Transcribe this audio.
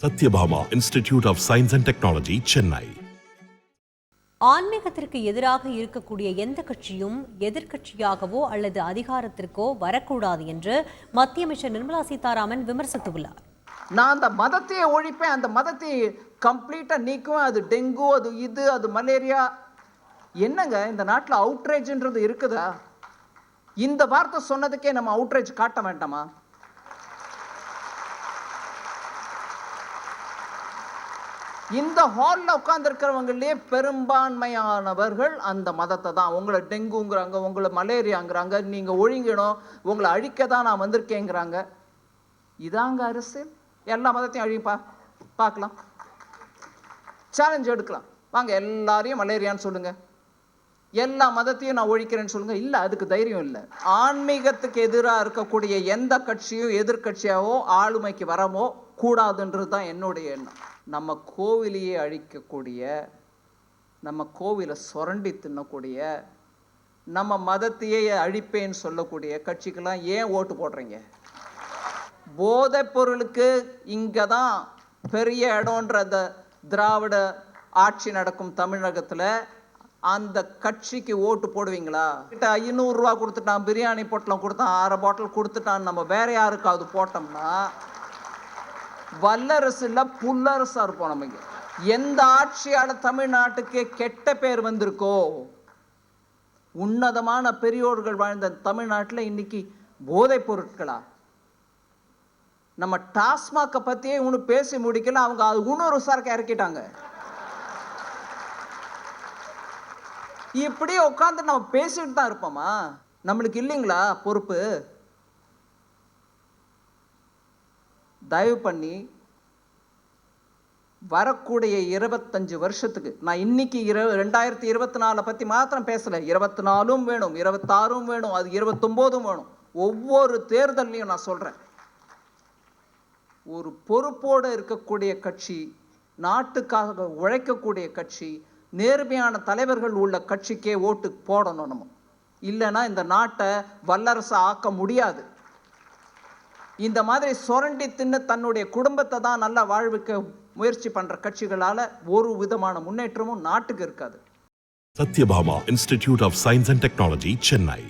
Satyabhama institute of science and technology, Chennai. ஆன்மீகத்திற்கு எதிராக இருக்கக்கூடிய எந்த கட்சியும் எதிர்க்கட்சியாகவோ அல்லது அதிகாரத்திற்கோ வரக்கூடாது என்று மத்திய அமைச்சர் நிர்மலா சீதாராமன் விமர்சித்துள்ளார். நான் அந்த மதத்தையே ஒழிப்பேன், அந்த மதத்தை கம்ப்ளீட்டா நீக்குவேன். அது டெங்கு, அது மலேரியா. என்னங்க இந்த நாட்டில் அவுட்ரேஜ்ன்றது இருக்குதா? இந்த வார்த்தை சொன்னதுக்கே நம்ம அவுட்ரேஜ் காட்ட வேண்டாமா? இந்த ஹாலில் உட்கார்ந்துருக்கிறவங்களே பெரும்பான்மையானவர்கள் அந்த மதத்தை தான். உங்களை டெங்குங்கிறாங்க, உங்களை மலேரியாங்கிறாங்க, நீங்கள் ஒழிங்கணும், உங்களை அழிக்க தான் நான் வந்திருக்கேங்கிறாங்க. இதாங்க அரசியல்? எல்லா மதத்தையும் அழிப்பா பார்க்கலாம், சேலஞ்ச் எடுக்கலாம். வாங்க எல்லாரையும் மலேரியான்னு சொல்லுங்க, எல்லா மதத்தையும் நான் ஒழிக்கிறேன்னு சொல்லுங்க. இல்லை, அதுக்கு தைரியம் இல்லை. ஆன்மீகத்துக்கு எதிராக இருக்கக்கூடிய எந்த கட்சியும் எதிர்கட்சியாவோ ஆளுமைக்கு வரவோ கூடாதுன்றது தான் என்னுடைய எண்ணம். நம்ம கோவிலையே அழிக்கக்கூடிய, நம்ம கோவிலை சுரண்டி தின்னக்கூடிய, நம்ம மதத்தையே அழிப்பேன்னு சொல்லக்கூடிய கட்சிக்கெல்லாம் ஏன் ஓட்டு போடுறீங்க? போதைப் பொருளுக்கு இங்கே தான் பெரிய இடம்ன்ற அந்த திராவிட ஆட்சி நடக்கும் தமிழகத்தில் அந்த கட்சிக்கு ஓட்டு போடுவீங்களா? கிட்ட 500 ரூபா கொடுத்துட்டான், பிரியாணி பொட்டலம் கொடுத்தான், 6 பாட்டில் கொடுத்துட்டான், நம்ம வேற யாருக்காவது போட்டோம்னா வல்லரசு இல்லை, புல்லரசா இருப்போம். நமக்கு எந்த ஆட்சியால தமிழ்நாட்டுக்கு கெட்ட பேர் வந்திருக்கோ, உன்னதமான பெரியோர்கள் வாழ்ந்த தமிழ்நாட்டில் இன்னைக்கு போதைப் பொருட்களா? நம்ம டாஸ்மாகை பத்தியே இன்னும் பேசி முடிக்கல, அவங்க அது இன்னொரு சரக்கு இறக்கிட்டாங்க. இப்படியே உட்காந்து நம்ம பேசிட்டு தான் இருப்போமா? நம்மளுக்கு இல்லைங்களா பொறுப்பு? தயவு பண்ணி வரக்கூடிய 25 வருஷத்துக்கு, நான் இன்னைக்கு 2024 பற்றி மாத்திரம் பேசலை, 24 வேணும், 26 வேணும், அது 29 வேணும். ஒவ்வொரு தேர்தலையும் நான் சொல்கிறேன், ஒரு பொறுப்போடு இருக்கக்கூடிய கட்சி, நாட்டுக்காக உழைக்கக்கூடிய கட்சி, நேர்மையான தலைவர்கள் உள்ள கட்சிக்கே ஓட்டு போடணும். நம்ம இல்லைன்னா இந்த நாட்டை வல்லரசு ஆக்க முடியாது. இந்த மாதிரி சுரண்டி தின்னு தன்னுடைய குடும்பத்தை தான் நல்ல வாழ்வுக்கு முயற்சி பண்ற கட்சிகளால ஒரு விதமான முன்னேற்றமும் நாட்டுக்கு இருக்காது. Sathyabama institute of science and technology, Chennai.